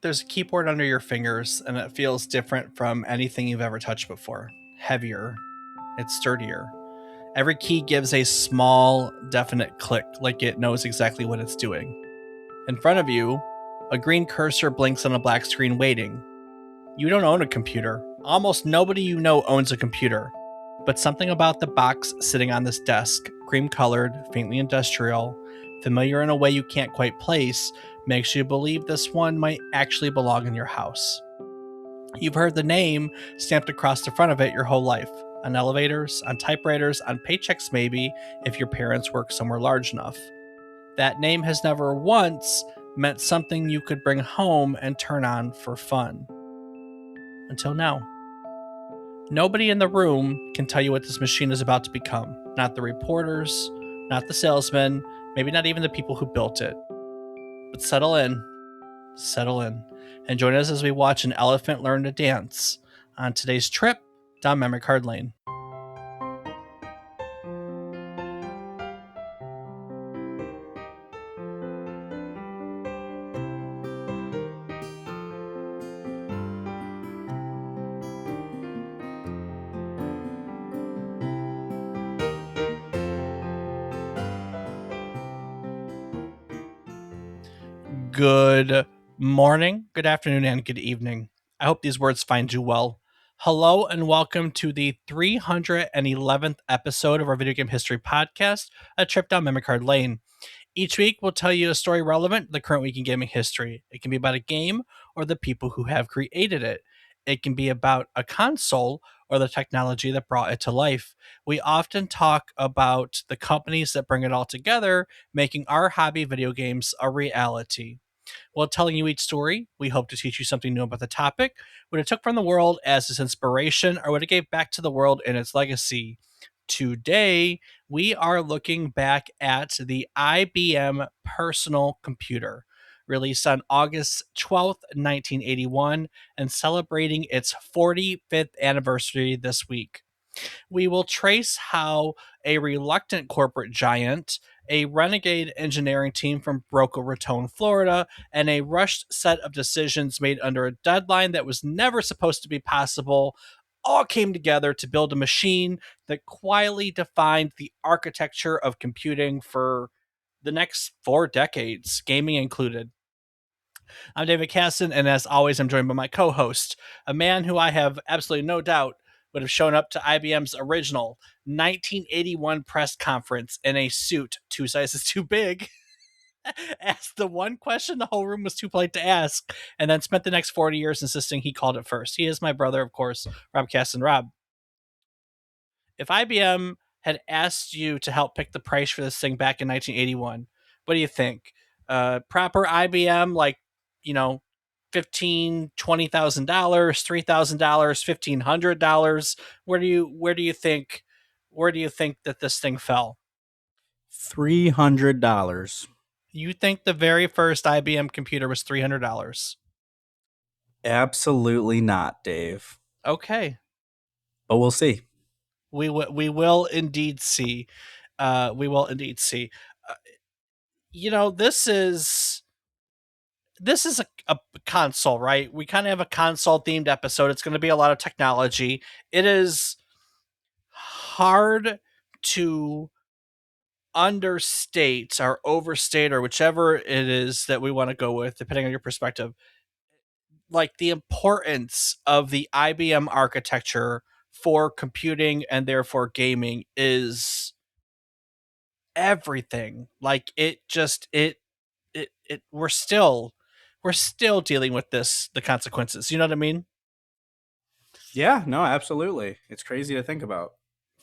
There's a keyboard under your fingers, and it feels different from anything you've ever touched before. Heavier. It's sturdier. Every key gives a small, definite click, like it knows exactly what it's doing. In front of you, a green cursor blinks on a black screen waiting. You don't own a computer. Almost nobody you know owns a computer. But something about the box sitting on this desk, cream-colored, faintly industrial, familiar in a way you can't quite place, makes you believe this one might actually belong in your house. You've heard the name stamped across the front of it your whole life. On elevators, on typewriters, on paychecks maybe, if your parents work somewhere large enough. That name has never once meant something you could bring home and turn on for fun. Until now. Nobody in the room can tell you what this machine is about to become. Not the reporters, not the salesmen, maybe not even the people who built it. But settle in, and join us as we watch an elephant learn to dance on today's trip down memory card lane. Good morning, good afternoon, and good evening. I hope these words find you well. Hello, and welcome to the 311th episode of our video game history podcast, A Trip Down Memory Card Lane. Each week, we'll tell you a story relevant to the current week in gaming history. It can be about a game or the people who have created it. It can be about a console or the technology that brought it to life. We often talk about the companies that bring it all together, making our hobby video games a reality. While telling you each story, we hope to teach you something new about the topic, what it took from the world as its inspiration, or what it gave back to the world in its legacy. Today, we are looking back at the IBM Personal Computer, released on August 12th, 1981, and celebrating its 45th anniversary this week. We will trace how a reluctant corporate giant, a renegade engineering team from Boca Raton, Florida, and a rushed set of decisions made under a deadline that was never supposed to be possible all came together to build a machine that quietly defined the architecture of computing for the next 4 decades, gaming included. I'm David Casson, and as always, I'm joined by my co-host, a man who I have absolutely no doubt would have shown up to IBM's original 1981 press conference in a suit 2 sizes too big, asked the one question the whole room was too polite to ask, and then spent the next 40 years insisting he called it first. He is my brother, of course, Rob Casson. Rob, if IBM had asked you to help pick the price for this thing back in 1981, what do you think? Proper IBM, like, you know, $20,000, $3,000, $1,500. Where do you think that this thing fell? $300. You think the very first IBM computer was $300? Absolutely not, Dave. Okay, But we'll see. we will indeed see. We will indeed see. This is a console, right? We kind of have a console themed episode. It's going to be a lot of technology. It is hard to understate or overstate, or whichever it is that we want to go with, depending on your perspective, like the importance of the IBM architecture for computing and therefore gaming is everything. Like we're still dealing with the consequences. You know what I mean? Yeah, no, absolutely. It's crazy to think about.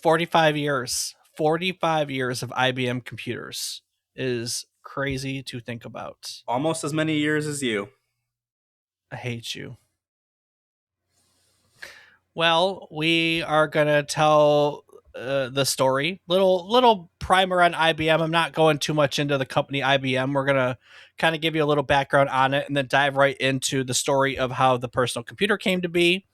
45 years. 45 years of IBM computers is crazy to think about. Almost as many years as you. I hate you. Well, we are going to tell the story. Little primer on IBM. I'm not going too much into the company IBM. We're going to kind of give you a little background on it and then dive right into the story of how the personal computer came to be.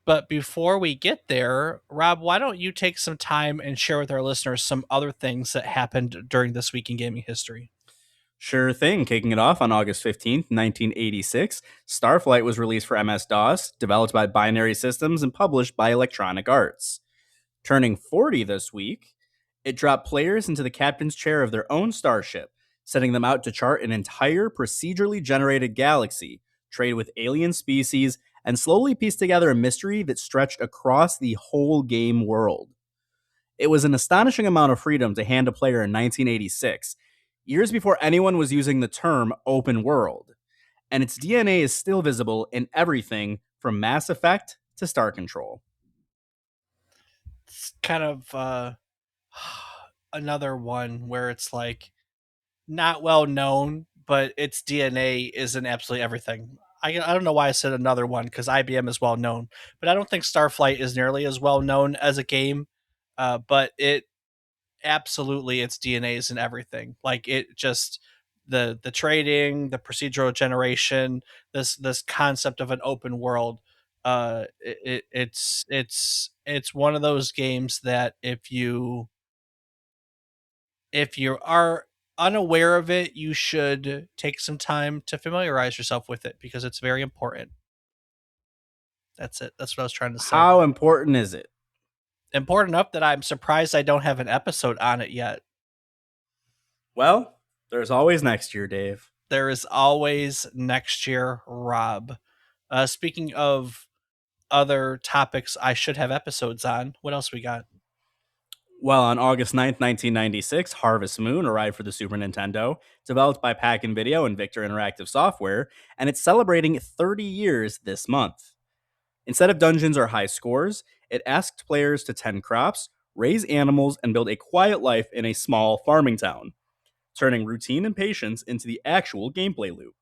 But before we get there, Rob, why don't you take some time and share with our listeners some other things that happened during this week in gaming history? Sure thing. Kicking it off on August 15th, 1986, Starflight was released for MS-DOS, developed by Binary Systems and published by Electronic Arts. Turning 40 this week, it dropped players into the captain's chair of their own starship, setting them out to chart an entire procedurally generated galaxy, trade with alien species, and slowly piece together a mystery that stretched across the whole game world. It was an astonishing amount of freedom to hand a player in 1986, years before anyone was using the term open world. And its DNA is still visible in everything from Mass Effect to Star Control. It's kind of another one where it's like not well known, but its DNA is in absolutely everything. I don't know why I said another one because IBM is well known, but I don't think Starflight is nearly as well known as a game. But it absolutely its DNA is in everything. Like it just the trading, the procedural generation, this concept of an open world. It's one of those games that if you are unaware of it, you should take some time to familiarize yourself with it because it's very important. That's it. That's what I was trying to say. How important is it? Important enough that I'm surprised I don't have an episode on it yet. Well, there's always next year, Dave. There is always next year, Rob. Speaking of other topics I should have episodes on, what else we got? Well, on August 9th, 1996, Harvest Moon arrived for the Super Nintendo, developed by Pack and Video and Victor Interactive Software, and it's celebrating 30 years this month. Instead of dungeons or high scores, it asked players to tend crops, raise animals, and build a quiet life in a small farming town, turning routine and patience into the actual gameplay loop.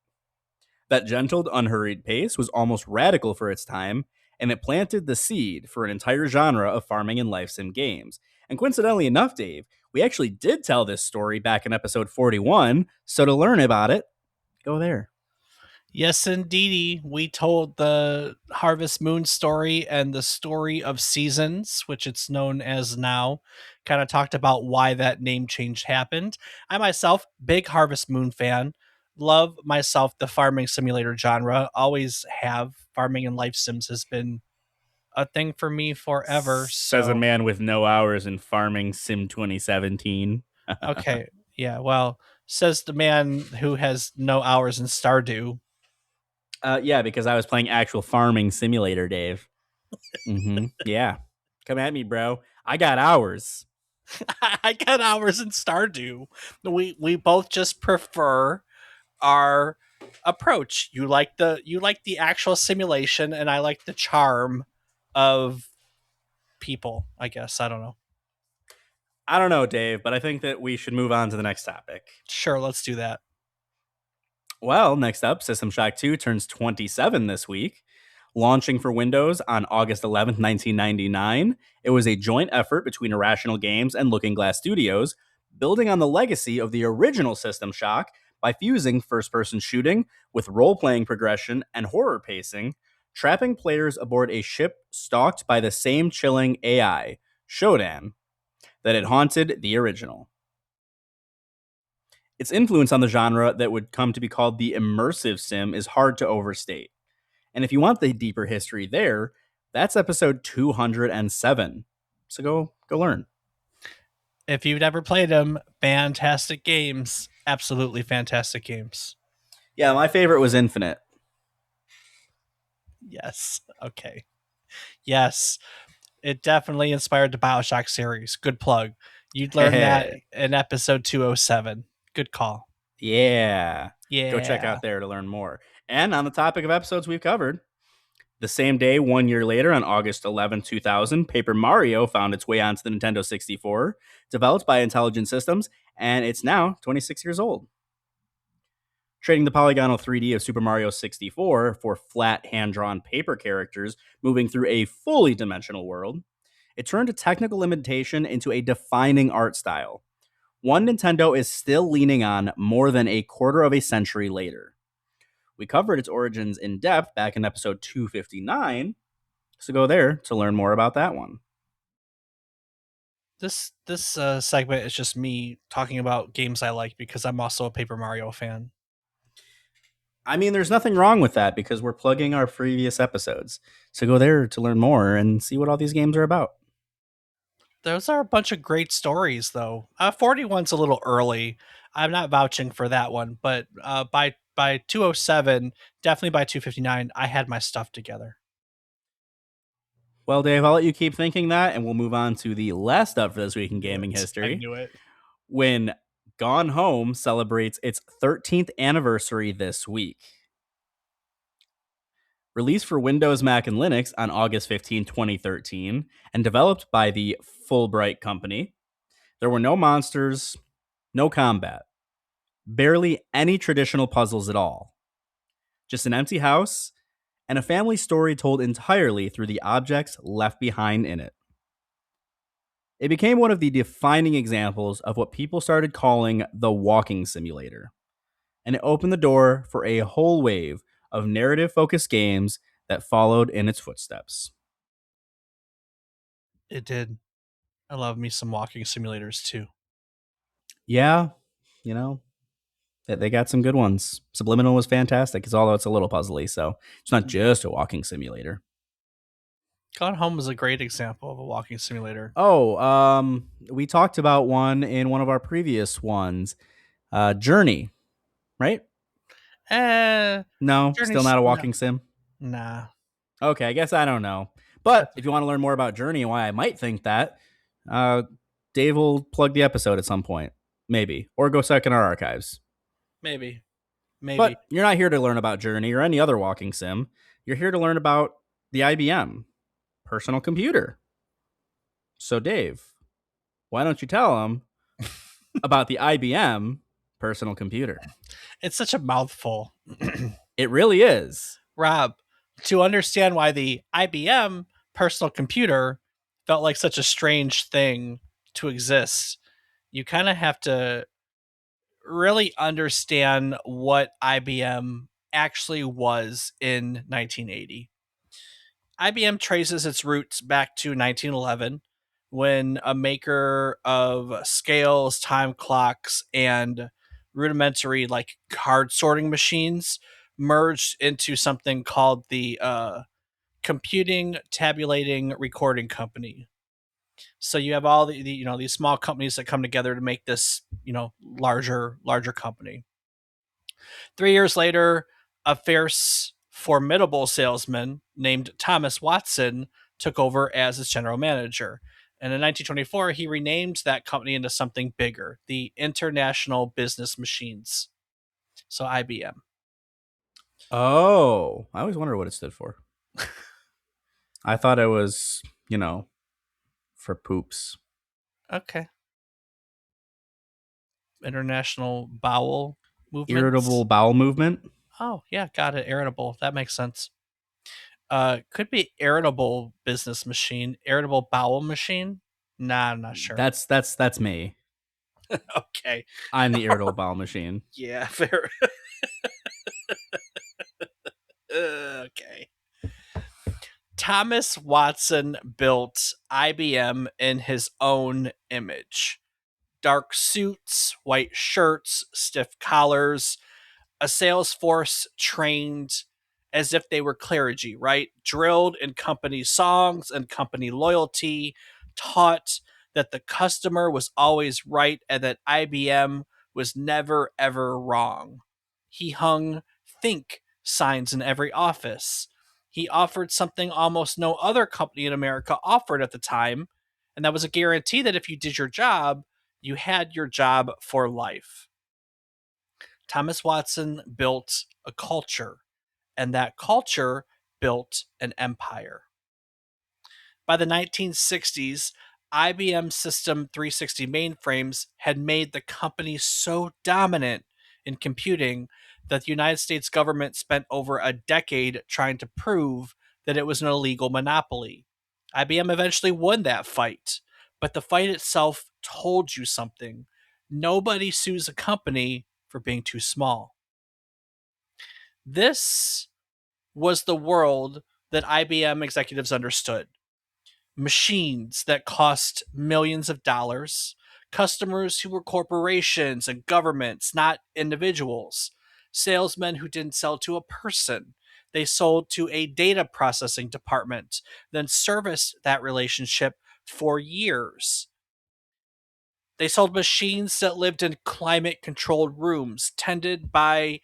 That gentle, unhurried pace was almost radical for its time, and it planted the seed for an entire genre of farming and life sim games. And coincidentally enough, Dave, we actually did tell this story back in episode 41, so to learn about it, go there. Yes, indeedy. We told the Harvest Moon story and the story of seasons, which it's known as now. Kind of talked about why that name change happened. I myself, big Harvest Moon fan. Love myself the farming simulator genre. Always have. Farming and life sims has been a thing for me forever. Says a So man with no hours in farming sim 2017. okay, yeah. Well, says the man who has no hours in Stardew. Yeah, because I was playing actual farming simulator, Dave. Yeah. Come at me, bro. I got hours. I got hours in Stardew. We both just prefer our approach. You like the actual simulation, and I like the charm of people. I guess I don't know. I don't know, Dave, but I think that we should move on to the next topic. Sure, let's do that. Well, next up, System Shock 2 turns 27 this week. Launching for Windows on August 11th, 1999, it was a joint effort between Irrational Games and Looking Glass Studios, building on the legacy of the original System Shock by fusing first person shooting with role playing progression and horror pacing, trapping players aboard a ship stalked by the same chilling AI, Shodan, that had haunted the original. Its influence on the genre that would come to be called the immersive sim is hard to overstate. And if you want the deeper history there, that's episode 207. So go learn. If you've never played them, fantastic games. Absolutely fantastic games. Yeah, my favorite was Infinite. Yes. Okay. Yes. It definitely inspired the BioShock series. Good plug. You'd learn that in episode 207. Good call. Yeah. Yeah. Go check out there to learn more. And on the topic of episodes we've covered, the same day, 1 year later, on August 2000, Paper Mario found its way onto the Nintendo 64, developed by Intelligent Systems, and it's now 26 years old. Trading the polygonal 3D of Super Mario 64 for flat, hand-drawn paper characters moving through a fully dimensional world, it turned a technical limitation into a defining art style. One Nintendo is still leaning on more than a quarter of a century later. We covered its origins in depth back in episode 259, so go there to learn more about that one. This segment is just me talking about games I like because I'm also a Paper Mario fan. I mean, there's nothing wrong with that because we're plugging our previous episodes. So go there to learn more and see what all these games are about. Those are a bunch of great stories, though. 41's a little early. I'm not vouching for that one, but by 207, definitely by 259, I had my stuff together. Well, Dave, I'll let you keep thinking that, and we'll move on to the last up for this week in Knew gaming it. I history. knew it. When Gone Home celebrates its 13th anniversary this week. Released for Windows, Mac, and Linux on August 15, 2013, and developed by the Fulbright Company, there were no monsters, no combat, barely any traditional puzzles at all. Just an empty house and a family story told entirely through the objects left behind in it. It became one of the defining examples of what people started calling the walking simulator, and it opened the door for a whole wave of narrative focused games that followed in its footsteps. It did. I love me some walking simulators too. Yeah, you know, they got some good ones. Subliminal was fantastic, although it's a little puzzly, so it's not just a walking simulator. Gone Home was a great example of a walking simulator. Oh, we talked about one in one of our previous ones. Journey, right? Eh, No, still Journey's not a no, walking sim. nah. Okay, I guess I don't know. But That's if you want to learn more about Journey and why I might think that, uh, Dave will plug the episode at some point, maybe, or go check in our archives. maybe, maybe. But you're not here to learn about Journey or any other walking sim. You're here to learn about the IBM Personal Computer. So, Dave, why don't you tell them about the IBM Personal Computer? It's such a mouthful. It really is. Rob, to understand why the IBM personal computer felt like such a strange thing to exist, you kind of have to really understand what IBM actually was in 1980. IBM traces its roots back to 1911 when a maker of scales, time clocks, and rudimentary like card sorting machines merged into something called the Computing Tabulating Recording Company. So you have all the these small companies that come together to make this larger company. 3 years later, a fierce, formidable salesman named Thomas Watson took over as its general manager. And in 1924, he renamed that company into something bigger, the International Business Machines. So IBM. Oh, I always wondered what it stood for. I thought it was, for poops. Okay. International Bowel Irritable Movements. bowel movement. Oh, yeah, got it. Irritable. That makes sense. Could be irritable business machine, irritable bowel machine. Nah, I'm not sure. That's me. Okay. I'm the irritable bowel machine. Yeah, fair. Okay. Thomas Watson built IBM in his own image. Dark suits, white shirts, stiff collars, a sales force trained as if they were clergy, right? Drilled in company songs and company loyalty, taught that the customer was always right and that IBM was never ever wrong. He hung think signs in every office. He offered something almost no other company in America offered at the time, and that was a guarantee that if you did your job, you had your job for life. Thomas Watson built a culture, and that culture built an empire. By the 1960s, IBM System 360 mainframes had made the company so dominant in computing that the United States government spent over a decade trying to prove that it was an illegal monopoly. IBM eventually won that fight, but the fight itself told you something. Nobody sues a company for being too small. This was the world that IBM executives understood. machines that cost millions of dollars, customers who were corporations and governments, not individuals, salesmen who didn't sell to a person. They sold to a data processing department, then serviced that relationship for years. They sold machines that lived in climate controlled rooms, tended by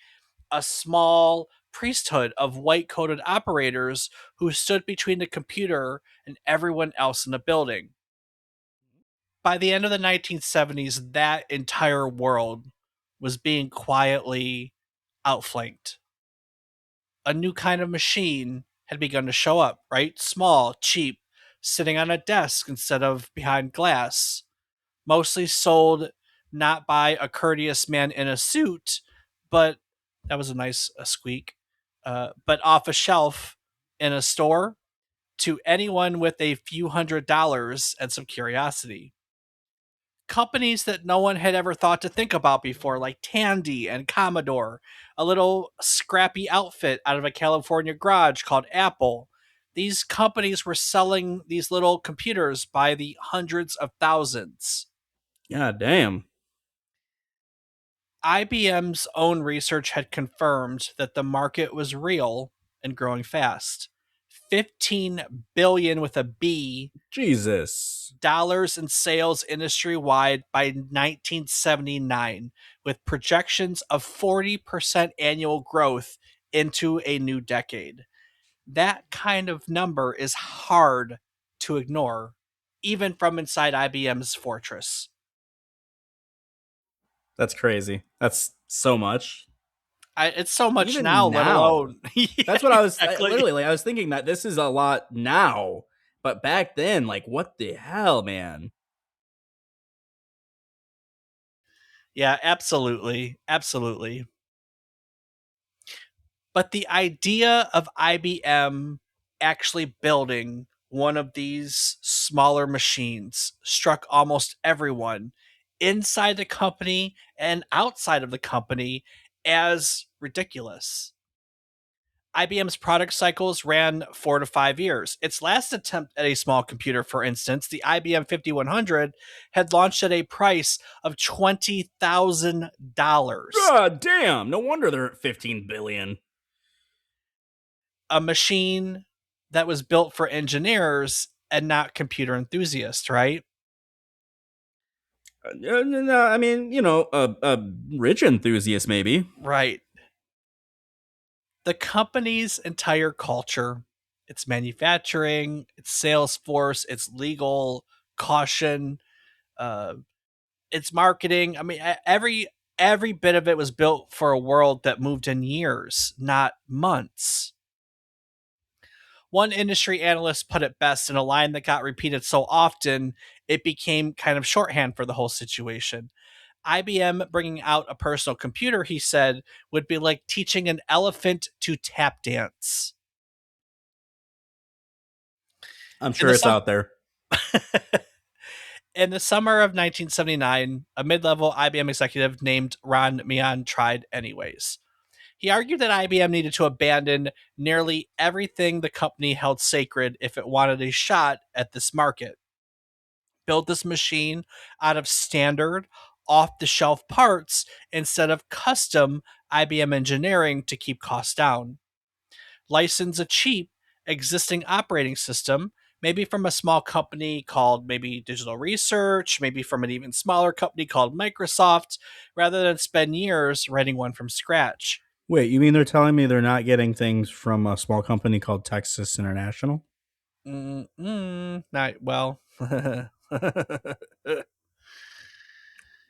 a small priesthood of white coated operators who stood between the computer and everyone else in the building. By the end of the 1970s, that entire world was being quietly outflanked. A new kind of machine had begun to show up, right? Small, cheap, sitting on a desk instead of behind glass, mostly sold not by a courteous man in a suit, but that was a nice squeak, but off a shelf in a store to anyone with a few $100s and some curiosity. Companies that no one had ever thought to think about before, like Tandy and Commodore, a little scrappy outfit out of a California garage called Apple. These companies were selling these little computers by the hundreds of thousands. God damn. IBM's own research had confirmed that the market was real and growing fast. 15 billion with a B Jesus. dollars in sales industry wide by 1979, with projections of 40% annual growth into a new decade. That kind of number is hard to ignore, even from inside IBM's fortress. That's crazy. That's so much. It's so much now, Even let now. alone. Yeah, That's what exactly. literally, like, I was thinking that this is a lot now. But back then, like, what the hell, man? Yeah, absolutely. Absolutely. But the idea of IBM actually building one of these smaller machines struck almost everyone inside the company and outside of the company as ridiculous. IBM's product cycles ran 4 to 5 years. Its last attempt at a small computer, for instance, the IBM 5100, had launched at a price of $20,000. God damn. No wonder they're at 15 billion. A machine that was built for engineers and not computer enthusiasts, right? No, I mean, a rich enthusiast, maybe. Right. The company's entire culture, its manufacturing, its sales force, its legal caution, uh, its marketing. I mean, every bit of it was built for a world that moved in years, not months. One industry analyst put it best in a line that got repeated so often it became kind of shorthand for the whole situation. IBM bringing out a personal computer, he said, would be like teaching an elephant to tap dance. I'm In sure the, it's sum- out there. in the summer of 1979, a mid level IBM executive named Ron Mian tried anyways. He argued that IBM needed to abandon nearly everything the company held sacred if it wanted a shot at this market. Build this machine out of standard, off the shelf parts instead of custom IBM engineering to keep costs down. License a cheap existing operating system, maybe from a small company called maybe Digital Research, maybe from an even smaller company called Microsoft, rather than spend years writing one from scratch. Wait, you mean they're telling me they're not getting things from a small company called Texas International? Not well.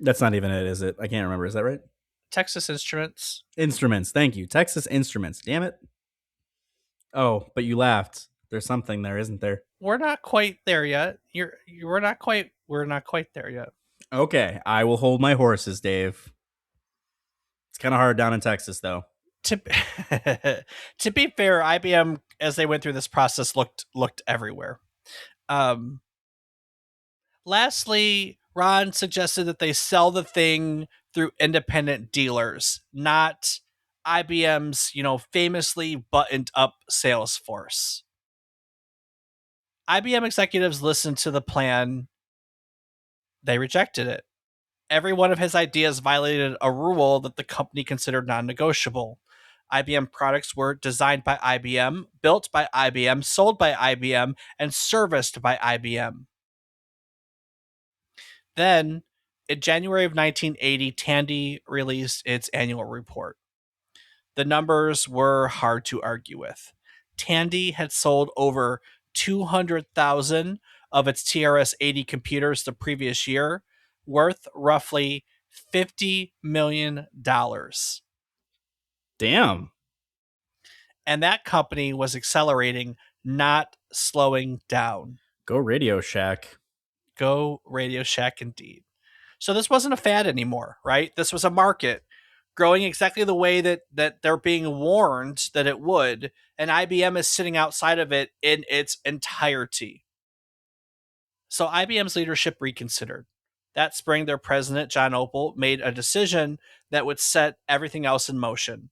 That's not even it, is it? I can't remember. Is that right? Texas Instruments. Instruments. Thank you. Texas Instruments. Damn it. Oh, but you laughed. There's something there, isn't there? We're not quite there yet. We're not quite there yet. Okay, I will hold my horses, Dave. It's kind of hard down in Texas, though. To to be fair, IBM as they went through this process looked everywhere. Um, Lastly, Ron suggested that they sell the thing through independent dealers, not IBM's, famously buttoned up sales force. IBM executives listened to the plan, they rejected it. Every one of his ideas violated a rule that the company considered non negotiable. IBM products were designed by IBM, built by IBM, sold by IBM, and serviced by IBM. Then, in January of 1980, Tandy released its annual report. The numbers were hard to argue with. Tandy had sold over 200,000 of its TRS 80 computers the previous year, worth roughly $50 million. Damn. And that company was accelerating, not slowing down. Go Radio Shack. Go Radio Shack indeed. So this wasn't a fad anymore, right? This was a market growing exactly the way that they're being warned that it would, and IBM is sitting outside of it in its entirety. So IBM's leadership reconsidered. That spring, their president, John Opel, made a decision that would set everything else in motion.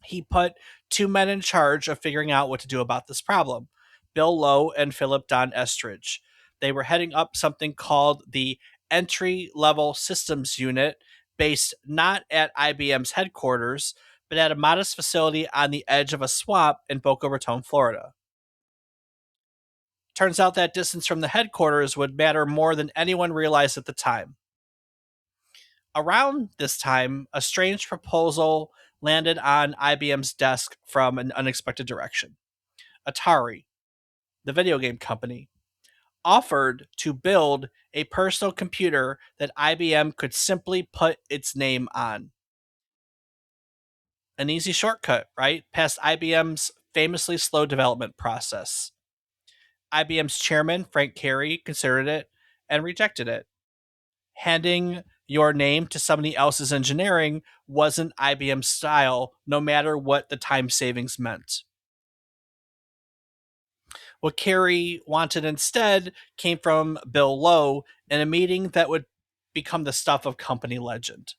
He put two men in charge of figuring out what to do about this problem, Bill Lowe and Philip Don Estridge. They were heading up something called the Entry Level Systems Unit, based not at IBM's headquarters, but at a modest facility on the edge of a swamp in Boca Raton, Florida. Turns out that distance from the headquarters would matter more than anyone realized at the time. Around this time, a strange proposal landed on IBM's desk from an unexpected direction. Atari, the video game company, offered to build a personal computer that IBM could simply put its name on. An easy shortcut, right? Past IBM's famously slow development process. IBM's chairman, Frank Cary, considered it and rejected it. Handing your name to somebody else's engineering wasn't IBM's style, no matter what the time savings meant. What Cary wanted instead came from Bill Lowe in a meeting that would become the stuff of company legend.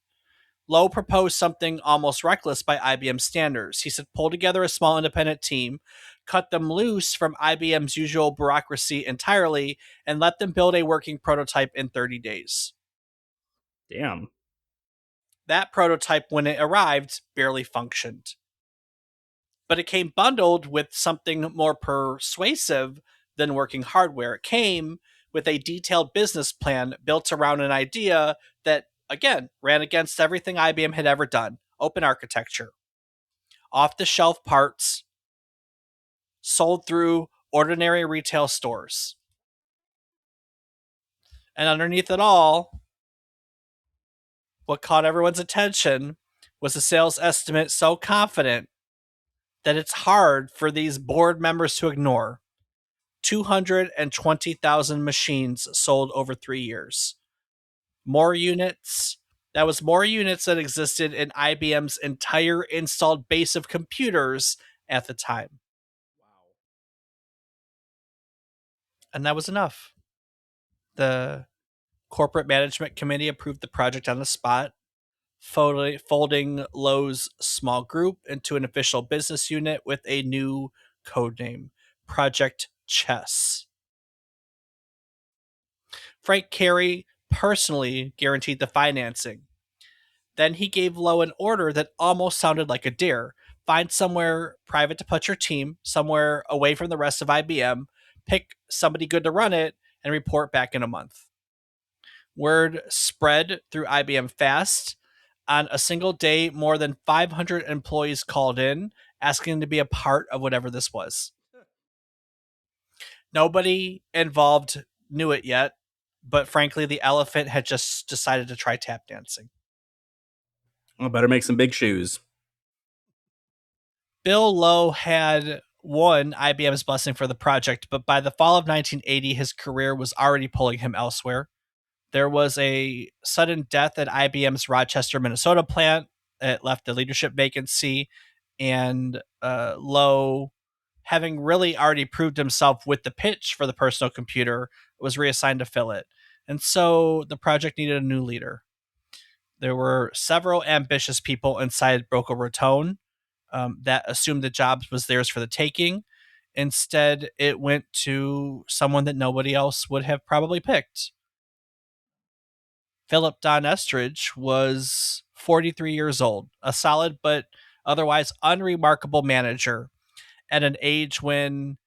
Lowe proposed something almost reckless by IBM standards. He said, pull together a small independent team, cut them loose from IBM's usual bureaucracy entirely, and let them build a working prototype in 30 days. Damn. That prototype, when it arrived, barely functioned. But it came bundled with something more persuasive than working hardware. It came with a detailed business plan built around an idea that, again, ran against everything IBM had ever done. Open architecture. Off-the-shelf parts sold through ordinary retail stores. And underneath it all, what caught everyone's attention was a sales estimate so confident that it's hard for these board members to ignore. 220,000 machines sold over 3 years. More units. That was more units than existed in IBM's entire installed base of computers at the time. Wow. And that was enough. The corporate management committee approved the project on the spot, folding Lowe's small group into an official business unit with a new code name, Project Chess. Frank Cary personally guaranteed the financing. Then he gave Lowe an order that almost sounded like a dare. Find somewhere private to put your team, somewhere away from the rest of IBM, pick somebody good to run it, and report back in a month. Word spread through IBM fast. On a single day, more than 500 employees called in, asking to be a part of whatever this was. Nobody involved knew it yet, but frankly, the elephant had just decided to try tap dancing. Well, better make some big shoes. Bill Lowe had won IBM's blessing for the project, but by the fall of 1980, his career was already pulling him elsewhere. There was a sudden death at IBM's Rochester, Minnesota plant. It left a leadership vacancy, and Lowe, having really already proved himself with the pitch for the personal computer, was reassigned to fill it. And so the project needed a new leader. There were several ambitious people inside Boca Raton that assumed the job was theirs for the taking. Instead, it went to someone that nobody else would have probably picked. Philip Don Estridge was 43 years old, a solid but otherwise unremarkable manager at an age when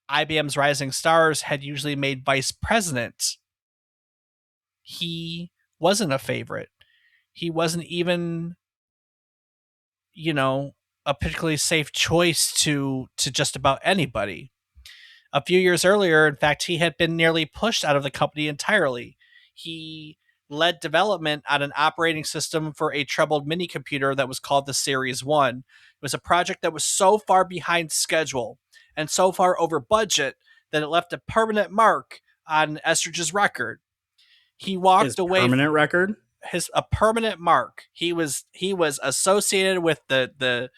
IBM's rising stars had usually made vice president. He wasn't a favorite. He wasn't even, you know, a particularly safe choice to just about anybody. A few years earlier, in fact, he had been nearly pushed out of the company entirely. He led development on an operating system for a troubled mini computer that was called the Series 1. It was a project that was so far behind schedule and so far over budget that it left a permanent mark on Estridge's record. He His walked away permanent record? his a permanent mark. He was associated with the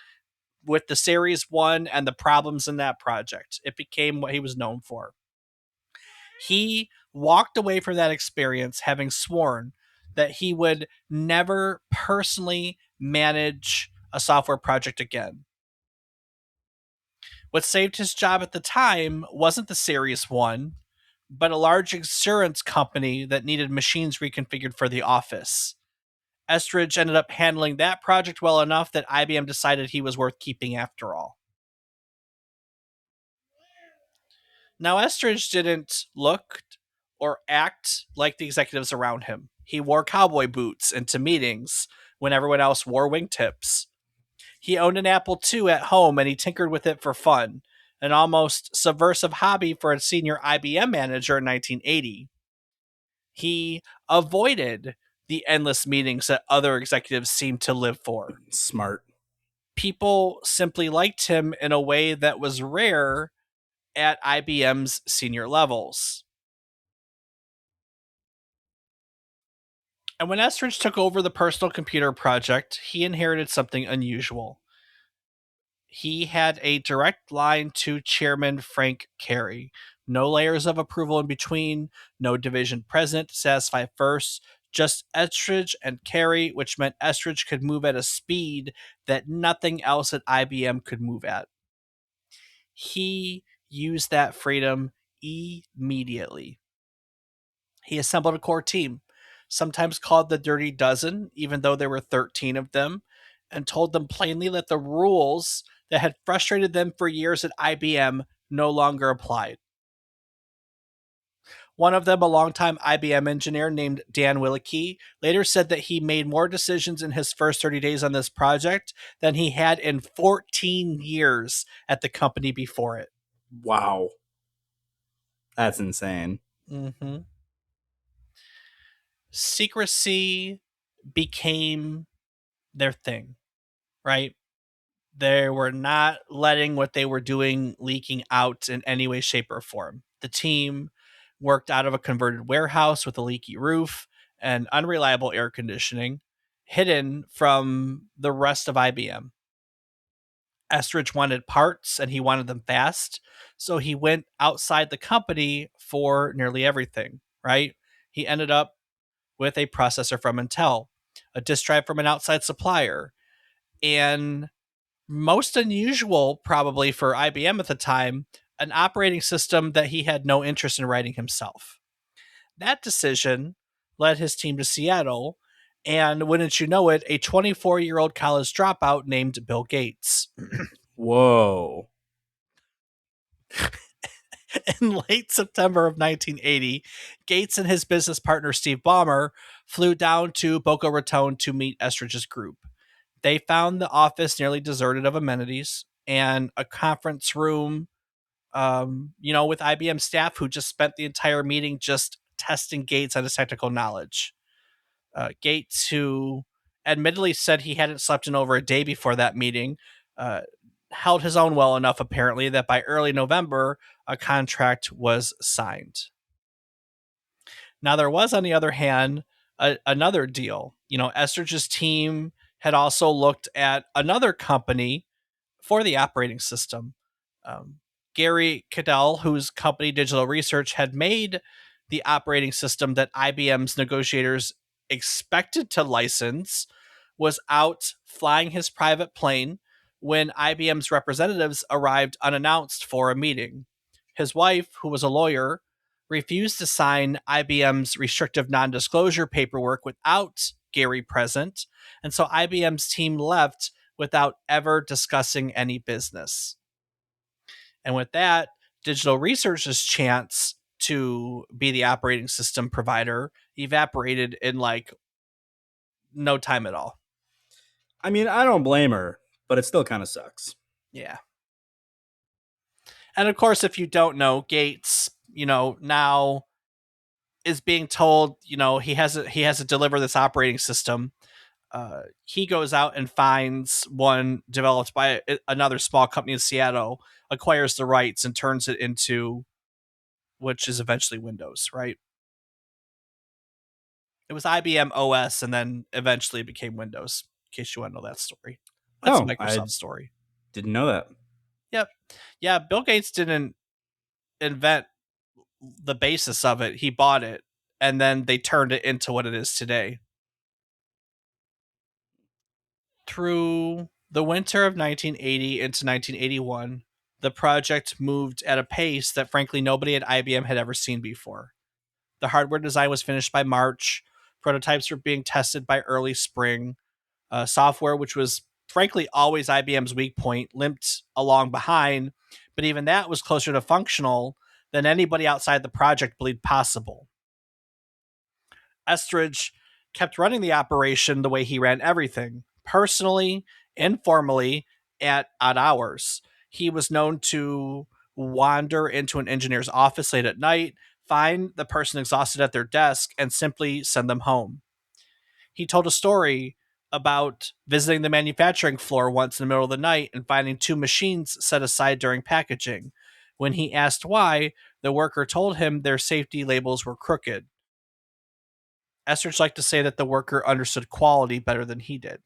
Series 1 and the problems in that project. It became what he was known for. He walked away from that experience having sworn that he would never personally manage a software project again. What saved his job at the time wasn't the Series 1, but a large insurance company that needed machines reconfigured for the office. Estridge ended up handling that project well enough that IBM decided he was worth keeping after all. Now, Estridge didn't look or act like the executives around him. He wore cowboy boots into meetings when everyone else wore wingtips. He owned an Apple II at home and he tinkered with it for fun, an almost subversive hobby for a senior IBM manager in 1980. He avoided the endless meetings that other executives seemed to live for. Smart. People simply liked him in a way that was rare at IBM's senior levels. And when Estridge took over the personal computer project, he inherited something unusual. He had a direct line to Chairman Frank Cary. No layers of approval in between, no division president to satisfy first, just Estridge and Cary, which meant Estridge could move at a speed that nothing else at IBM could move at. He used that freedom immediately. He assembled a core team, sometimes called the Dirty Dozen, even though there were 13 of them, and told them plainly that the rules that had frustrated them for years at IBM no longer applied. One of them, a longtime IBM engineer named Dan Willicke, later said that he made more decisions in his first 30 days on this project than he had in 14 years at the company before it. Wow. That's insane. Mm-hmm. Secrecy became their thing, right? They were not letting what they were doing leaking out in any way, shape, or form. The team worked out of a converted warehouse with a leaky roof and unreliable air conditioning, hidden from the rest of IBM. Estridge wanted parts and he wanted them fast, so he went outside the company for nearly everything, right? He ended up with a processor from Intel, a disk drive from an outside supplier, and most unusual probably for IBM at the time, an operating system that he had no interest in writing himself. That decision led his team to Seattle, and wouldn't you know it, a 24-year-old college dropout named Bill Gates. Whoa. In late September of 1980, Gates and his business partner Steve Ballmer flew down to Boca Raton to meet Estridge's group. They found the office nearly deserted of amenities and a conference room, with IBM staff who just spent the entire meeting just testing Gates on his technical knowledge. Gates, who admittedly said he hadn't slept in over a day before that meeting, held his own well enough, apparently, that by early November, a contract was signed. Now, there was, on the other hand, another deal. Estridge's team had also looked at another company for the operating system. Gary Cadell, whose company Digital Research had made the operating system that IBM's negotiators expected to license, was out flying his private plane when IBM's representatives arrived unannounced for a meeting. His wife, who was a lawyer, refused to sign IBM's restrictive non disclosure paperwork without Gary present, and so IBM's team left without ever discussing any business. And with that, Digital Research's chance to be the operating system provider evaporated in like no time at all. I mean, I don't blame her, but it still kind of sucks. Yeah. And of course, if you don't know, Gates, now is being told, he has to deliver this operating system. He goes out and finds one developed by another small company in Seattle, acquires the rights, and turns it into, which is eventually Windows, right? It was IBM OS, and then eventually it became Windows. In case you want to know that story, that's a Oh, I Microsoft story. didn't know that. Yep. Yeah, Bill Gates didn't invent the basis of it. He bought it, and then they turned it into what it is today. Through the winter of 1980 into 1981, the project moved at a pace that frankly nobody at IBM had ever seen before. The hardware design was finished by March. Prototypes were being tested by early spring. Software, which was frankly always IBM's weak point, limped along behind, but even that was closer to functional than anybody outside the project believed possible. Estridge kept running the operation the way he ran everything, personally, informally, at odd hours. He was known to wander into an engineer's office late at night, find the person exhausted at their desk, and simply send them home. He told a story about visiting the manufacturing floor once in the middle of the night and finding two machines set aside during packaging. When he asked why, the worker told him their safety labels were crooked. Estridge liked to say that the worker understood quality better than he did.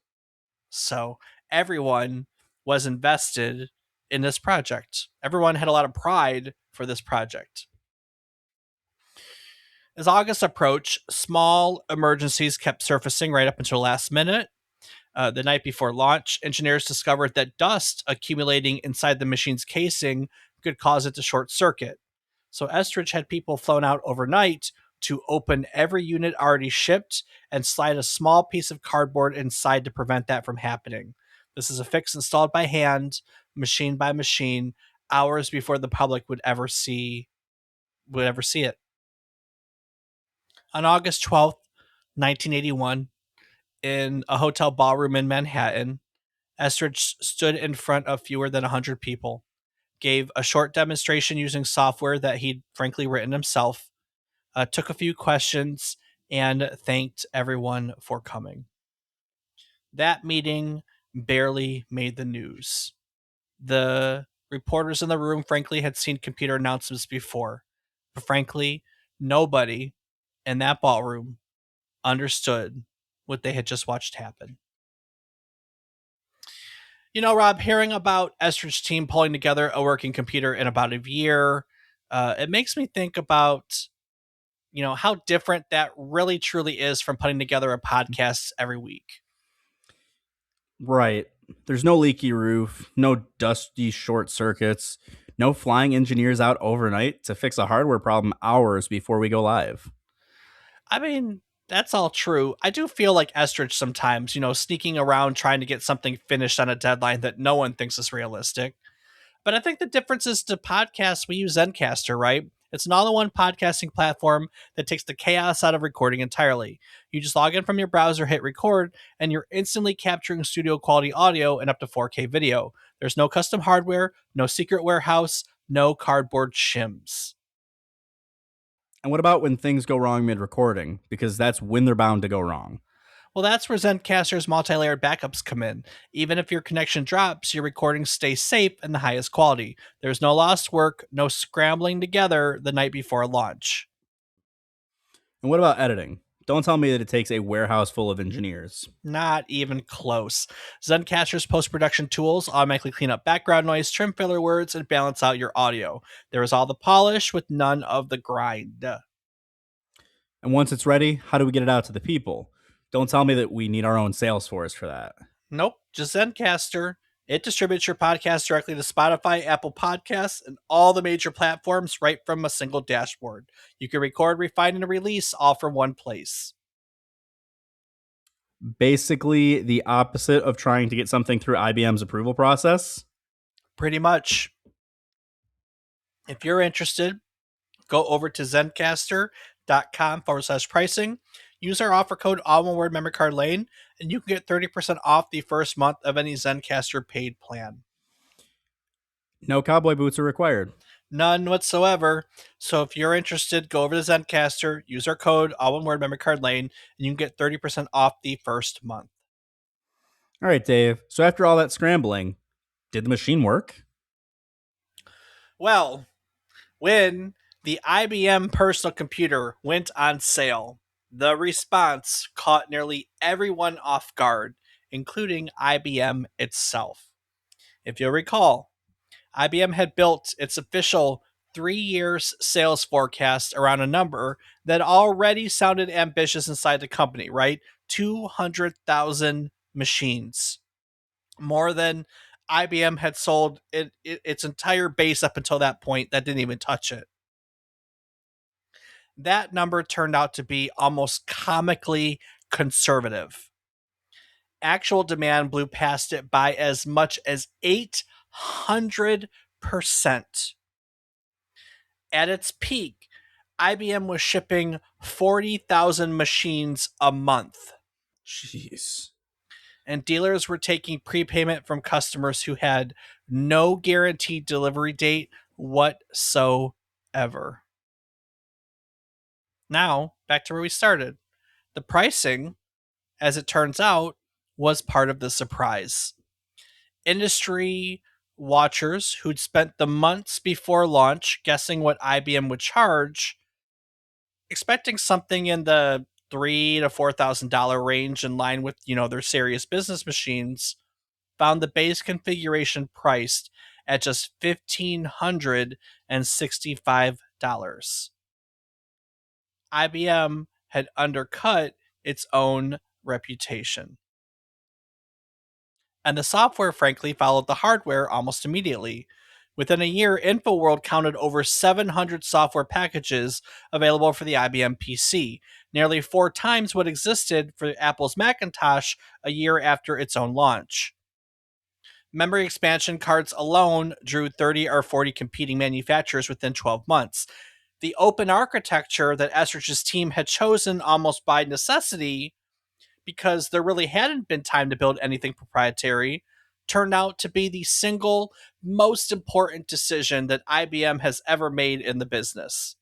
So everyone was invested in this project. Everyone had a lot of pride for this project. As August approached, small emergencies kept surfacing right up until last minute. The night before launch, engineers discovered that dust accumulating inside the machine's casing could cause it to short circuit. So Estridge had people flown out overnight to open every unit already shipped and slide a small piece of cardboard inside to prevent that from happening. This is a fix installed by hand, machine by machine, hours before the public would ever see it. On August 12th, 1981, in a hotel ballroom in Manhattan, Estridge stood in front of fewer than 100 people, gave a short demonstration using software that he'd frankly written himself, took a few questions, and thanked everyone for coming. That meeting barely made the news. The reporters in the room, frankly, had seen computer announcements before, but frankly, nobody in that ballroom understood what they had just watched happen. Rob, hearing about Estridge's team pulling together a working computer in about a year, it makes me think about how different that really truly is from putting together a podcast every week. Right. There's no leaky roof, no dusty short circuits, no flying engineers out overnight to fix a hardware problem hours before we go live. I mean, that's all true. I do feel like Estridge sometimes, sneaking around trying to get something finished on a deadline that no one thinks is realistic. But I think the difference is to podcasts, we use Zencaster, right? It's an all-in-one podcasting platform that takes the chaos out of recording entirely. You just log in from your browser, hit record, and you're instantly capturing studio quality audio and up to 4K video. There's no custom hardware, no secret warehouse, no cardboard shims. And what about when things go wrong mid-recording? Because that's when they're bound to go wrong. Well, that's where Zencaster's multi-layered backups come in. Even if your connection drops, your recordings stay safe and the highest quality. There's no lost work, no scrambling together the night before launch. And what about editing? Don't tell me that it takes a warehouse full of engineers. Not even close. Zencaster's post-production tools automatically clean up background noise, trim filler words, and balance out your audio. There is all the polish with none of the grind. And once it's ready, how do we get it out to the people? Don't tell me that we need our own sales force for that. Nope, just Zencaster. It distributes your podcast directly to Spotify, Apple Podcasts, and all the major platforms right from a single dashboard. You can record, refine, and release all from one place. Basically, the opposite of trying to get something through IBM's approval process. Pretty much. If you're interested, go over to zencastr.com/pricing. Use our offer code, all one word, memory card lane, and you can get 30% off the first month of any Zencastr paid plan. No cowboy boots are required. None whatsoever. So if you're interested, go over to Zencastr, use our code, all one word, memory card lane, and you can get 30% off the first month. All right, Dave. So after all that scrambling, did the machine work? Well, when the IBM Personal Computer went on sale, the response caught nearly everyone off guard, including IBM itself. If you'll recall, IBM had built its official 3 years sales forecast around a number that already sounded ambitious inside the company, right? 200,000 machines. More than IBM had sold its entire base up until that point. That didn't even touch it. That number turned out to be almost comically conservative. Actual demand blew past it by as much as 800%. At its peak, IBM was shipping 40,000 machines a month. Jeez. And dealers were taking prepayment from customers who had no guaranteed delivery date whatsoever. Now, back to where we started. The pricing, as it turns out, was part of the surprise. Industry watchers who'd spent the months before launch guessing what IBM would charge, expecting something in the $3,000 to $4,000 range in line with, their serious business machines, found the base configuration priced at just $1,565. IBM had undercut its own reputation. And the software, frankly, followed the hardware almost immediately. Within a year, InfoWorld counted over 700 software packages available for the IBM PC, nearly 4 times what existed for Apple's Macintosh a year after its own launch. Memory expansion cards alone drew 30 or 40 competing manufacturers within 12 months. The open architecture that Estridge's team had chosen almost by necessity, because there really hadn't been time to build anything proprietary, turned out to be the single most important decision that IBM has ever made in the business.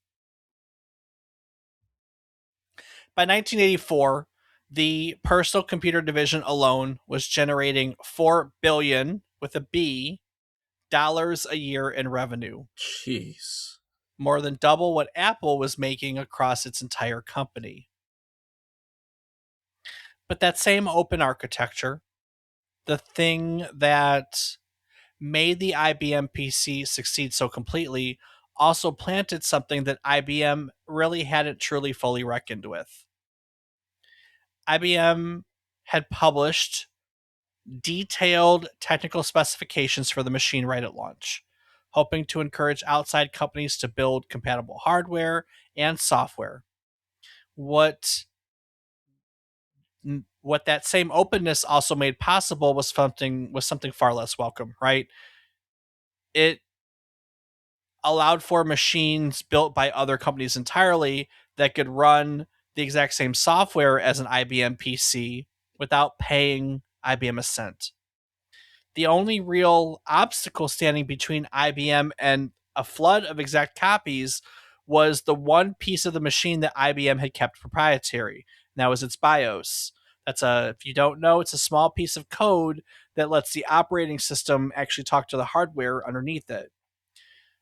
By 1984, the personal computer division alone was generating $4 billion with a B dollars a year in revenue. Jeez. More than double what Apple was making across its entire company. But that same open architecture, the thing that made the IBM PC succeed so completely, also planted something that IBM really hadn't truly fully reckoned with. IBM had published detailed technical specifications for the machine right at launch, hoping to encourage outside companies to build compatible hardware and software. What that same openness also made possible was something far less welcome, right? It allowed for machines built by other companies entirely that could run the exact same software as an IBM PC without paying IBM a cent. The only real obstacle standing between IBM and a flood of exact copies was the one piece of the machine that IBM had kept proprietary. And that was its BIOS. If you don't know, it's a small piece of code that lets the operating system actually talk to the hardware underneath it.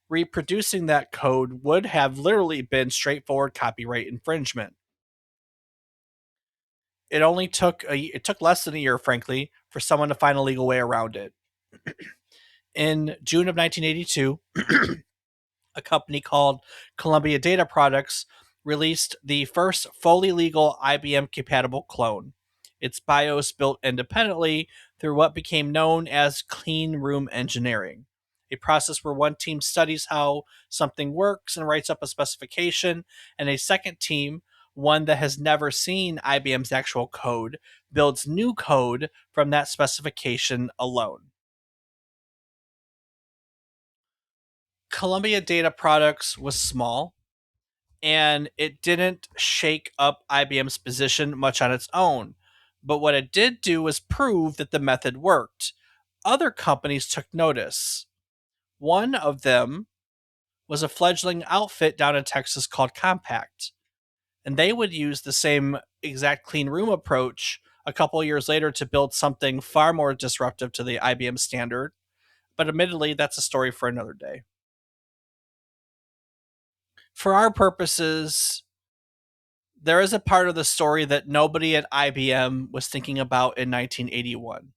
Reproducing that code would have literally been straightforward copyright infringement. It took less than a year, frankly, for someone to find a legal way around it. In June of 1982, a company called Columbia Data Products released the first fully legal IBM compatible clone. Its BIOS built independently through what became known as clean room engineering, a process where one team studies how something works and writes up a specification, and a second team, one that has never seen IBM's actual code, builds new code from that specification alone. Columbia Data Products was small, and it didn't shake up IBM's position much on its own. But what it did do was prove that the method worked. Other companies took notice. One of them was a fledgling outfit down in Texas called Compact, and they would use the same exact clean room approach a couple years later to build something far more disruptive to the IBM standard. But admittedly, that's a story for another day. For our purposes, there is a part of the story that nobody at IBM was thinking about in 1981.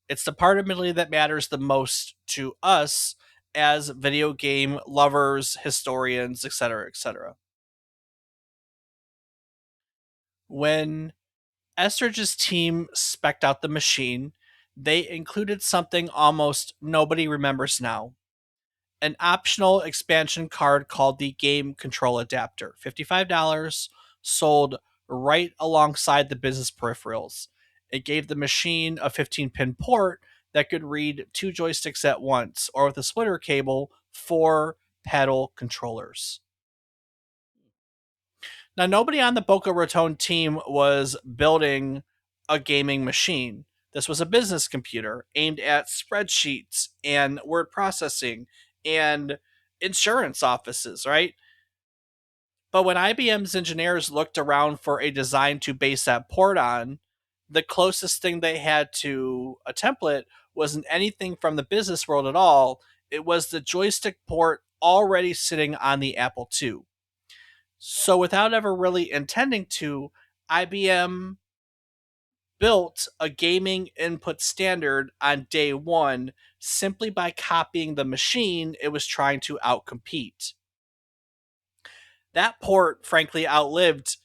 It's the part admittedly that matters the most to us as video game lovers, historians, etc., etc. When Estridge's team spec'd out the machine, they included something almost nobody remembers now: an optional expansion card called the Game Control Adapter. $55, sold right alongside the business peripherals. It gave the machine a 15-pin port that could read 2 joysticks at once, or with a splitter cable, 4 paddle controllers. Now, nobody on the Boca Raton team was building a gaming machine. This was a business computer aimed at spreadsheets and word processing and insurance offices, right? But when IBM's engineers looked around for a design to base that port on, the closest thing they had to a template wasn't anything from the business world at all. It was the joystick port already sitting on the Apple II. So, without ever really intending to, IBM built a gaming input standard on day one simply by copying the machine it was trying to outcompete. That port, frankly, outlived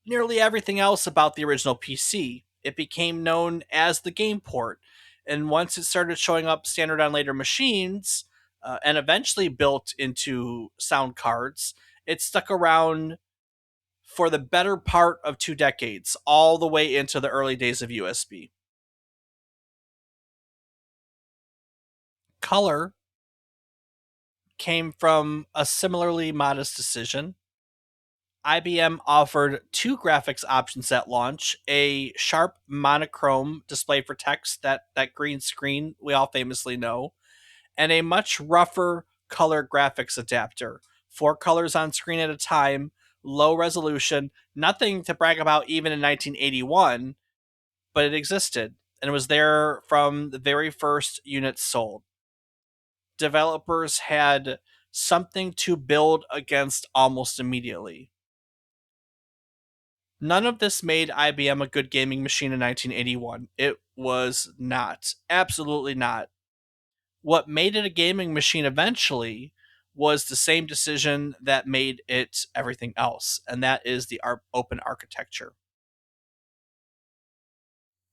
nearly everything else about the original PC. It became known as the game port, and once it started showing up standard on later machines, and eventually built into sound cards, it stuck around for the better part of 2 decades, all the way into the early days of USB. Color came from a similarly modest decision. IBM offered 2 graphics options at launch: a sharp monochrome display for text, that green screen we all famously know, and a much rougher color graphics adapter. 4 colors on screen at a time, low resolution, nothing to brag about even in 1981, but it existed, and it was there from the very first units sold. Developers had something to build against almost immediately. None of this made IBM a good gaming machine in 1981. It was not. Absolutely not. What made it a gaming machine eventually was the same decision that made it everything else, and that is the open architecture.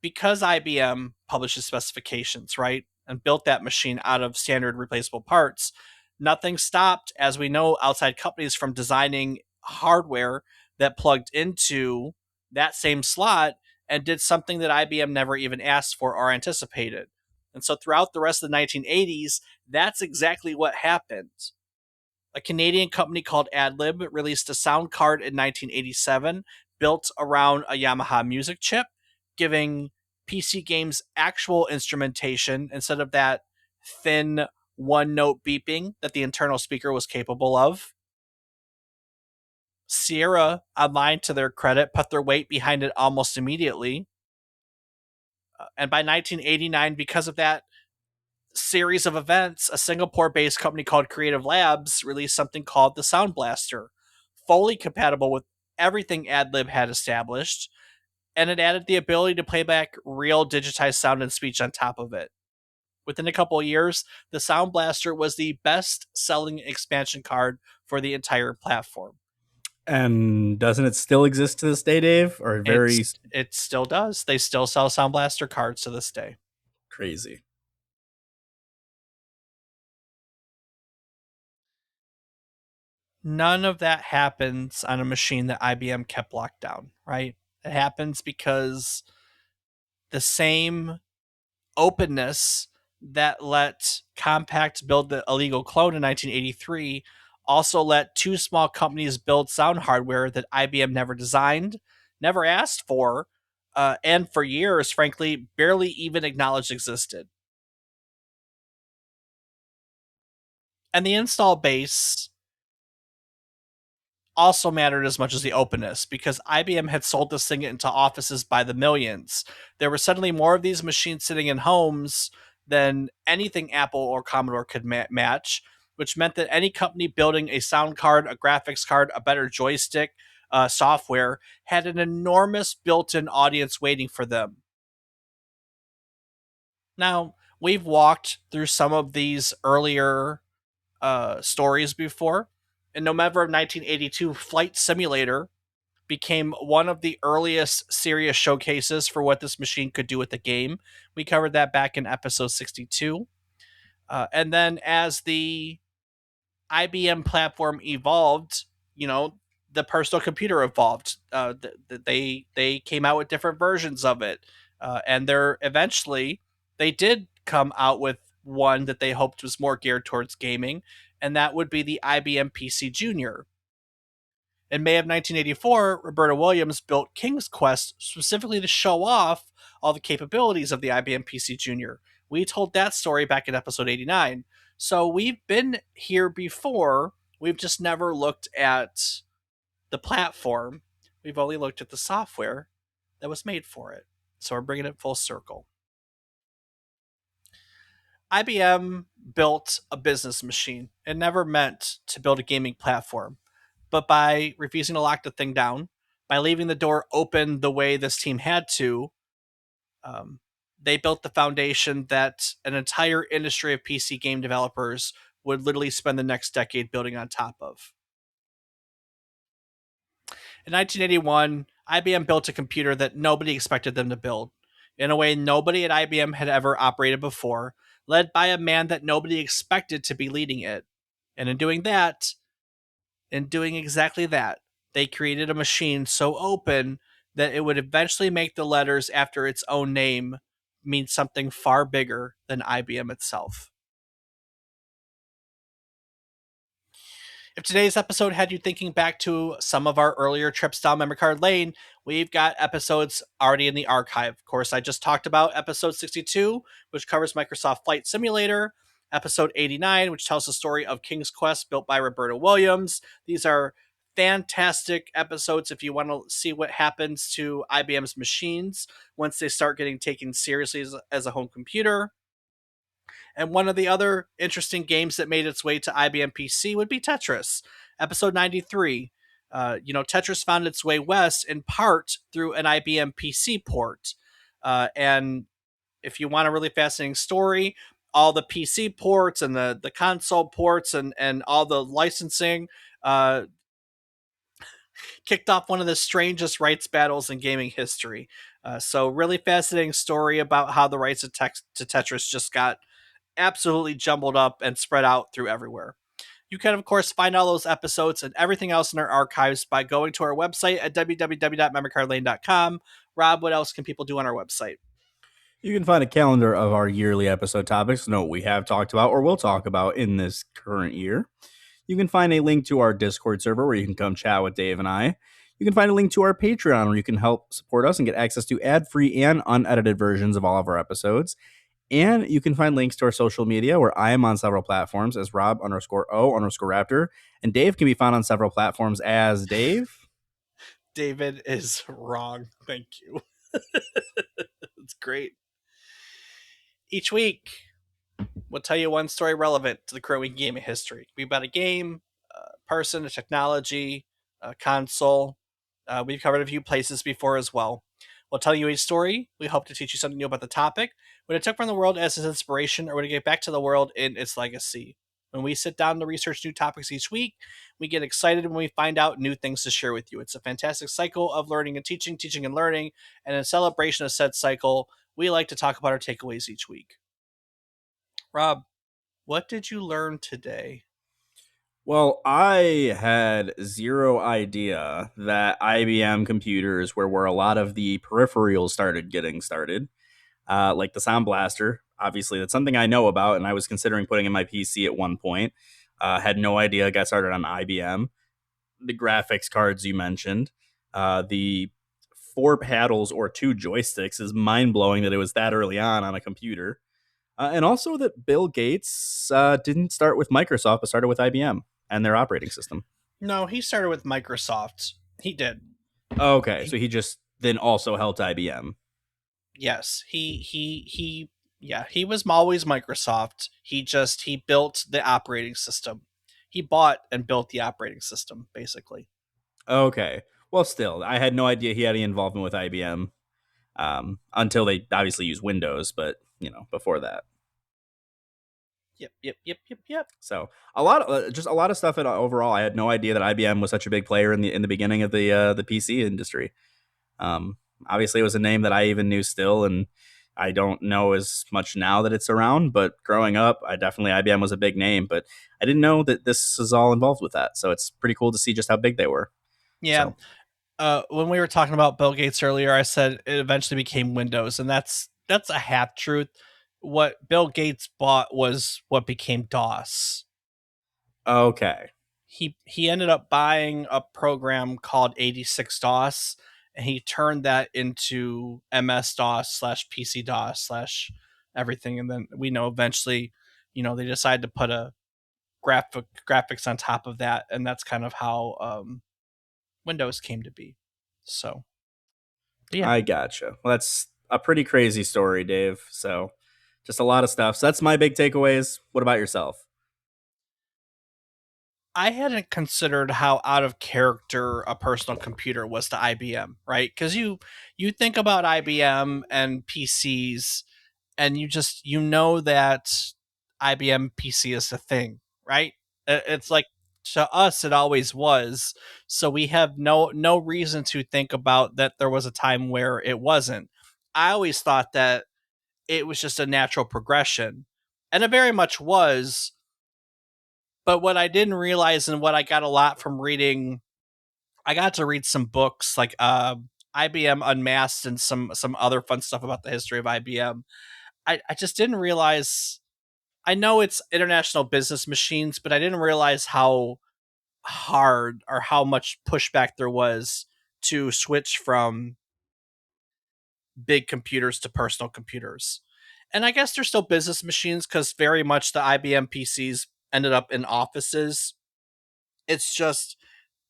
Because IBM publishes specifications, right, and built that machine out of standard replaceable parts, nothing stopped, as we know, outside companies from designing hardware that plugged into that same slot and did something that IBM never even asked for or anticipated. And so throughout the rest of the 1980s, that's exactly what happened. A Canadian company called AdLib released a sound card in 1987 built around a Yamaha music chip, giving PC games actual instrumentation instead of that thin one note beeping that the internal speaker was capable of. Sierra Online, to their credit, put their weight behind it almost immediately. And by 1989, because of that series of events, a Singapore-based company called Creative Labs released something called the Sound Blaster, fully compatible with everything AdLib had established, and it added the ability to play back real digitized sound and speech on top of it. Within a couple of years, the Sound Blaster was the best-selling expansion card for the entire platform. And doesn't it still exist to this day, Dave? Or very It still does. They still sell Sound Blaster cards to this day. Crazy. None of that happens on a machine that IBM kept locked down, right? It happens because the same openness that let Compaq build the illegal clone in 1983 also let two small companies build sound hardware that IBM never designed, never asked for, and for years, frankly, barely even acknowledged existed. And the install base also mattered as much as the openness because IBM had sold this thing into offices by the millions. There were suddenly more of these machines sitting in homes than anything Apple or Commodore could match, which meant that any company building a sound card, a graphics card, a better joystick, software had an enormous built in audience waiting for them. Now, we've walked through some of these earlier stories before. In November of 1982, Flight Simulator became one of the earliest serious showcases for what this machine could do with the game. We covered that back in episode 62. And then as the IBM platform evolved, you know, the personal computer evolved. They came out with different versions of it, and they're eventually they did come out with one that they hoped was more geared towards gaming, and that would be the IBM PC Junior. In May of 1984, Roberta Williams built King's Quest specifically to show off all the capabilities of the IBM PC Junior. We told that story back in episode 89. So we've been here before. We've just never looked at the platform. We've only looked at the software that was made for it. So we're bringing it full circle. IBM built a business machine. It never meant to build a gaming platform. But by refusing to lock the thing down, by leaving the door open the way this team had to, um, they built the foundation that an entire industry of PC game developers would literally spend the next decade building on top of. In 1981, IBM built a computer that nobody expected them to build, in a way nobody at IBM had ever operated before, led by a man that nobody expected to be leading it. And in doing exactly that, they created a machine so open that it would eventually make the letters after its own name mean something far bigger than IBM itself. If today's episode had you thinking back to some of our earlier trips down memory card lane, we've got episodes already in the archive. Of course, I just talked about episode 62, which covers Microsoft Flight Simulator, episode 89, which tells the story of King's Quest built by Roberta Williams. These are fantastic episodes if you want to see what happens to IBM's machines once they start getting taken seriously as a home computer. And one of the other interesting games that made its way to IBM PC would be Tetris, episode 93. Tetris found its way west in part through an IBM PC port. And if you want a really fascinating story, all the PC ports and the console ports and all the licensing kicked off one of the strangest rights battles in gaming history. So, really fascinating story about how the rights to Tetris just got absolutely jumbled up and spread out through everywhere. You can, of course, find all those episodes and everything else in our archives by going to our website at www.memorycardlane.com. Rob, what else can people do on our website? You can find a calendar of our yearly episode topics, know what we have talked about or will talk about in this current year. You can find a link to our Discord server where you can come chat with Dave and I. You can find a link to our Patreon where you can help support us and get access to ad-free and unedited versions of all of our episodes. And you can find links to our social media where I am on several platforms as Rob_O_Raptor. And Dave can be found on several platforms as Dave. David is wrong. Thank you. It's great. Each week, we'll tell you one story relevant to the current week in gaming history. It could be about a game, a person, a technology, a console. We've covered a few places before as well. We'll tell you a story. We hope to teach you something new about the topic, what it took from the world as its inspiration, or what it gave back to the world in its legacy. When we sit down to research new topics each week, we get excited when we find out new things to share with you. It's a fantastic cycle of learning and teaching and learning, and in celebration of said cycle, we like to talk about our takeaways each week. Rob, what did you learn today? Well, I had zero idea that IBM computers were where a lot of the peripherals started getting started, like the Sound Blaster. Obviously, that's something I know about, and I was considering putting in my PC at one point. Had no idea. Got started on IBM. The graphics cards you mentioned, the four paddles or two joysticks is mind blowing that it was that early on a computer. And also that Bill Gates didn't start with Microsoft, but started with IBM and their operating system. No, he started with Microsoft. He did. Okay, He, so he just then also helped IBM. yes, he. Yeah, he was always Microsoft. He built the operating system. He bought and built the operating system, basically. Okay, well, still, I had no idea he had any involvement with IBM until they obviously used Windows, but before that. Yep, yep, yep, yep, yep. So just a lot of stuff. Overall, I had no idea that IBM was such a big player in the beginning of the PC industry. Obviously, it was a name that I even knew still, and I don't know as much now that it's around. But growing up, I definitely IBM was a big name, but I didn't know that this is all involved with that. So it's pretty cool to see just how big they were. Yeah. So When we were talking about Bill Gates earlier, I said it eventually became Windows, and that's a half truth. What Bill Gates bought was what became DOS. okay, He ended up buying a program called 86 DOS, and he turned that into MS DOS slash PC DOS slash everything. And then we know eventually, they decided to put a graphics on top of that, and that's kind of how Windows came to be. So, but yeah, I gotcha. Well, that's a pretty crazy story, Dave. So just a lot of stuff. So that's my big takeaways. What about yourself? I hadn't considered how out of character a personal computer was to IBM, right? Because you think about IBM and PCs, and you know that IBM PC is a thing, right? It's like to us it always was. So we have no reason to think about that there was a time where it wasn't. I always thought that it was just a natural progression, and it very much was. But what I didn't realize, and what I got a lot from reading, I got to read some books like IBM Unmasked and some other fun stuff about the history of IBM. I just didn't realize. I know it's international business machines, but I didn't realize how hard or how much pushback there was to switch from big computers to personal computers. And I guess they're still business machines because very much the IBM PCs ended up in offices. It's just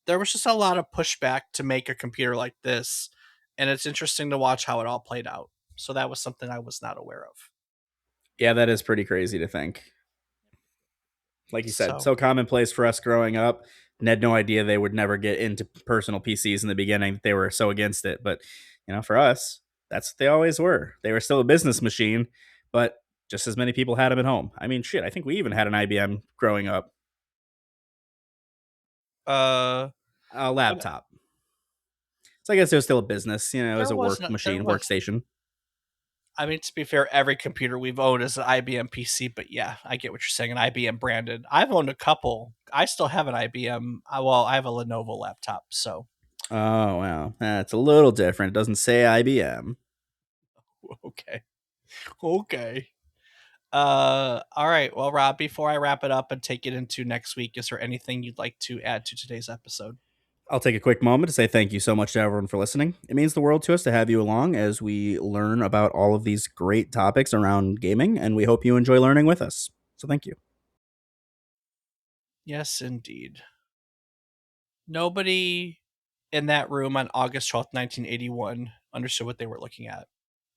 there was just a lot of pushback to make a computer like this, and it's interesting to watch how it all played out. So that was something I was not aware of. Yeah, that is pretty crazy to think. Like you said, So so commonplace for us growing up. And had no idea they would never get into personal PCs in the beginning. They were so against it. But, for us, that's what they always were. They were still a business machine, but just as many people had them at home. I mean, shit, I think we even had an IBM growing up, uh a laptop. So I guess it was still a business, it was there a was work no there machine, was workstation. I mean, to be fair, every computer we've owned is an IBM PC, but yeah, I get what you're saying. An IBM branded. I've owned a couple. I still have an IBM. Well, I have a Lenovo laptop. So Oh, wow. That's a little different. It doesn't say IBM. okay, okay. All right. Well, Rob, before I wrap it up and take it into next week, is there anything you'd like to add to today's episode? I'll take a quick moment to say thank you so much to everyone for listening. It means the world to us to have you along as we learn about all of these great topics around gaming, and we hope you enjoy learning with us. So thank you. Yes, indeed. Nobody in that room on August 12th, 1981, understood what they were looking at.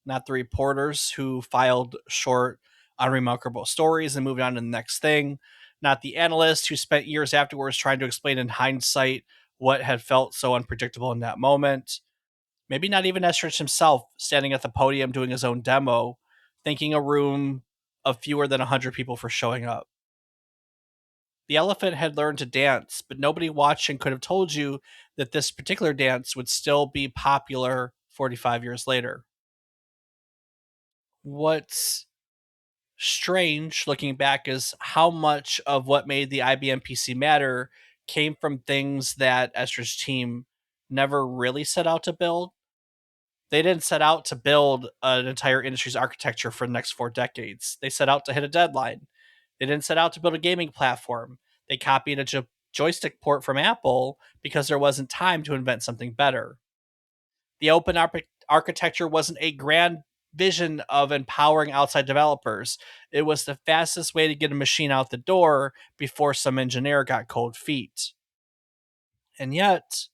Not the reporters who filed short, unremarkable stories and moved on to the next thing. Not the analysts who spent years afterwards trying to explain in hindsight what had felt so unpredictable in that moment. Maybe not even Estridge himself standing at the podium doing his own demo, thanking a room of fewer than 100 people for showing up. The elephant had learned to dance, but nobody watching could have told you that this particular dance would still be popular 45 years later. What's strange looking back is how much of what made the IBM PC matter came from things that Estridge's team never really set out to build. They didn't set out to build an entire industry's architecture for the next 4 decades. They set out to hit a deadline. They didn't set out to build a gaming platform. They copied a joystick port from Apple because there wasn't time to invent something better. The open architecture wasn't a grand vision of empowering outside developers. It was the fastest way to get a machine out the door before some engineer got cold feet. And yet,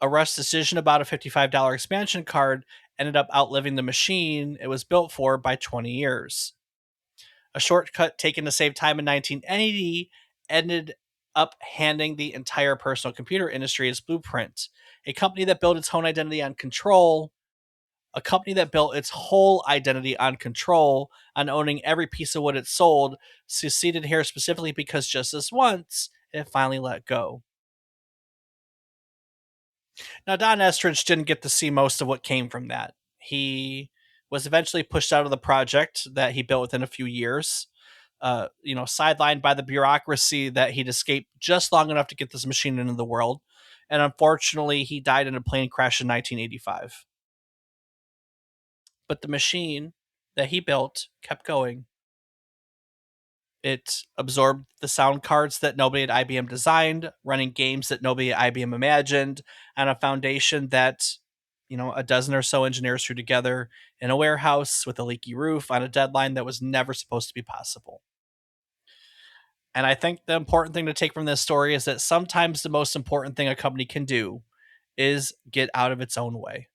a rush decision about a $55 expansion card ended up outliving the machine it was built for by 20 years. A shortcut taken to save time in 1980 ended up handing the entire personal computer industry its blueprint. A company that built its own identity on control, a company that built its whole identity on control, on owning every piece of what it sold, succeeded here specifically because just this once, it finally let go. Now, Don Estridge didn't get to see most of what came from that. He was eventually pushed out of the project that he built within a few years, sidelined by the bureaucracy that he'd escaped just long enough to get this machine into the world. And unfortunately, he died in a plane crash in 1985. But the machine that he built kept going. It absorbed the sound cards that nobody at IBM designed, running games that nobody at IBM imagined, and a foundation that, a dozen or so engineers threw together in a warehouse with a leaky roof on a deadline that was never supposed to be possible. And I think the important thing to take from this story is that sometimes the most important thing a company can do is get out of its own way.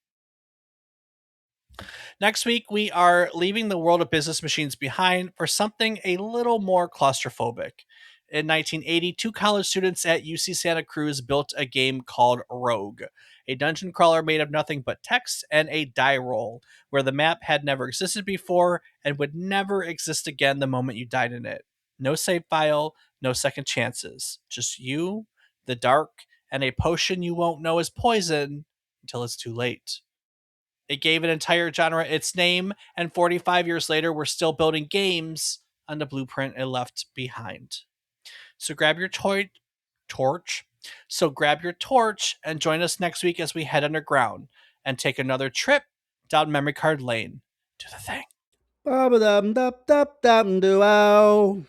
Next week, we are leaving the world of business machines behind for something a little more claustrophobic. In 1980, two college students at UC Santa Cruz built a game called Rogue, a dungeon crawler made of nothing but text and a die roll, where the map had never existed before and would never exist again the moment you died in it. No save file, no second chances. Just you, the dark, and a potion you won't know is poison until it's too late. It gave an entire genre its name, and 45 years later, we're still building games on the blueprint it left behind. So grab your torch. So grab your torch and join us next week as we head underground and take another trip down memory card lane. Do the thing. Ba-ba-dum-dum-dum-dum-dum-dum-dum.